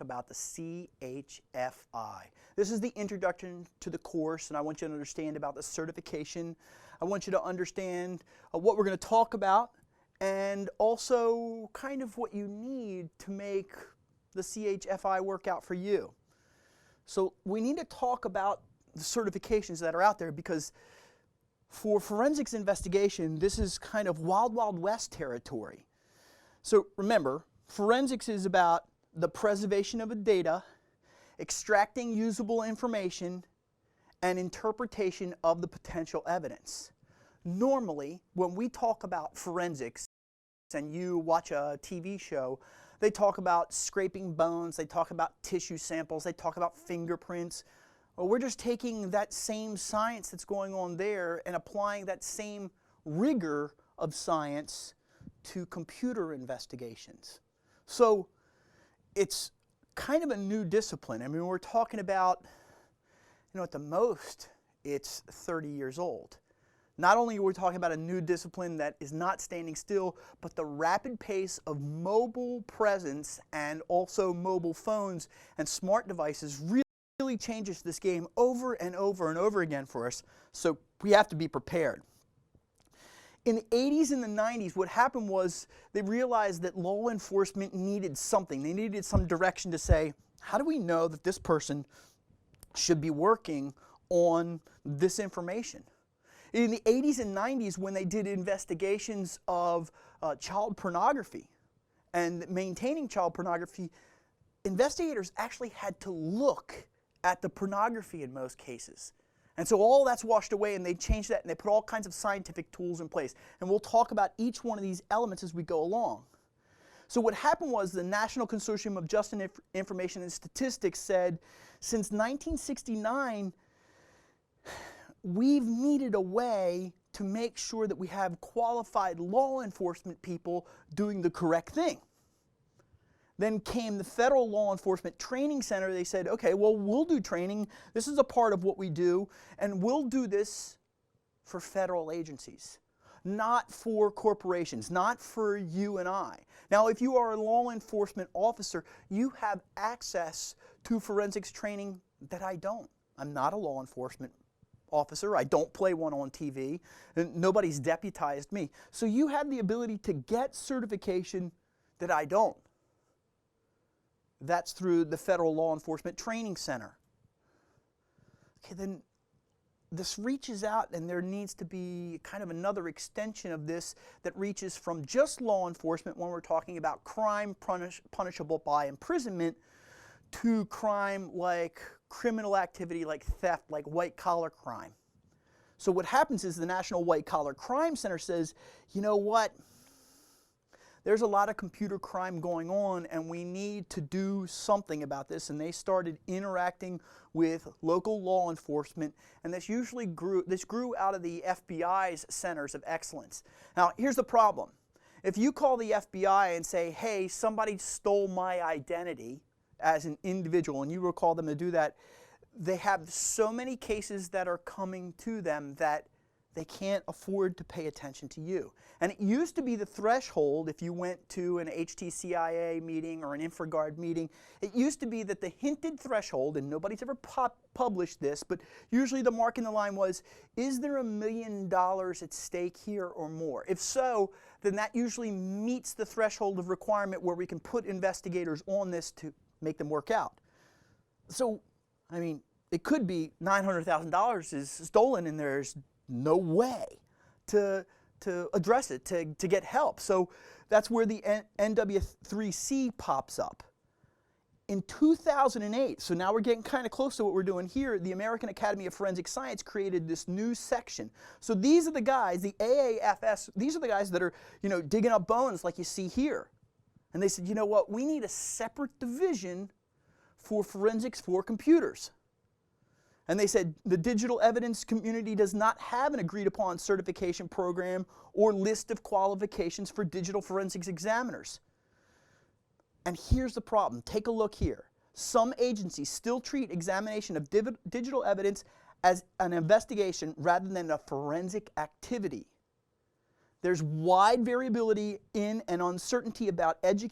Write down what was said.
about the CHFI. This is the introduction to the course, and I want you to understand about the certification. I want you to understand what we're going to talk about, and also kind of what you need to make the CHFI work out for you. So we need to talk about the certifications that are out there, because for forensics investigation, this is kind of wild, wild west territory. So remember, forensics is about the preservation of the data, extracting usable information, and interpretation of the potential evidence. Normally, when we talk about forensics and you watch a TV show, they talk about scraping bones, they talk about tissue samples, they talk about fingerprints. Well, we're just taking that same science that's going on there and applying that same rigor of science to computer investigations. So it's kind of a new discipline. I mean, we're talking about, at the most, it's 30 years old. Not only are we talking about a new discipline that is not standing still, but the rapid pace of mobile presence and also mobile phones and smart devices really changes this game over and over and over again for us. So we have to be prepared. In the 80s and the 90s, what happened was they realized that law enforcement needed something. They needed some direction to say, how do we know that this person should be working on this information? In the 80s and 90s, when they did investigations of child pornography and maintaining child pornography, investigators actually had to look at the pornography in most cases. And so all that's washed away, and they changed that, and they put all kinds of scientific tools in place. And we'll talk about each one of these elements as we go along. So what happened was the National Consortium of Justice Information and Statistics said, since 1969, we've needed a way to make sure that we have qualified law enforcement people doing the correct thing. Then came the Federal Law Enforcement Training Center. They said, okay, well, we'll do training. This is a part of what we do, and we'll do this for federal agencies, not for corporations, not for you and I. Now, if you are a law enforcement officer, you have access to forensics training that I don't. I'm not a law enforcement officer. I don't play one on TV, and nobody's deputized me. So you have the ability to get certification that I don't. That's through the Federal Law Enforcement Training Center. Okay, then this reaches out, and there needs to be kind of another extension of this that reaches from just law enforcement when we're talking about crime punishable by imprisonment to crime like criminal activity like theft, like white-collar crime. So what happens is the National White-Collar Crime Center says, you know what? There's a lot of computer crime going on, and we need to do something about this. And they started interacting with local law enforcement, and this grew out of the FBI's centers of excellence. Now, here's the problem. If you call the FBI and say, hey, somebody stole my identity as an individual, and you recall them to do that, they have so many cases that are coming to them that they can't afford to pay attention to you. And it used to be the threshold, if you went to an HTCIA meeting or an InfraGard meeting, it used to be that the hinted threshold, and nobody's ever published this, but usually the mark in the line was, is there $1 million at stake here or more? If so, then that usually meets the threshold of requirement where we can put investigators on this to make them work out. So, I mean, it could be $900,000 is stolen, and there's no way to address it, to get help. So that's where the NW3C pops up. In 2008, so now we're getting kind of close to what we're doing here, the American Academy of Forensic Science created this new section. So these are the guys, the AAFS, these are the guys that are, digging up bones like you see here. And they said, you know what, we need a separate division for forensics for computers. And they said the digital evidence community does not have an agreed upon certification program or list of qualifications for digital forensics examiners. And here's the problem. Take a look here. Some agencies still treat examination of digital evidence as an investigation rather than a forensic activity. There's wide variability in and uncertainty about education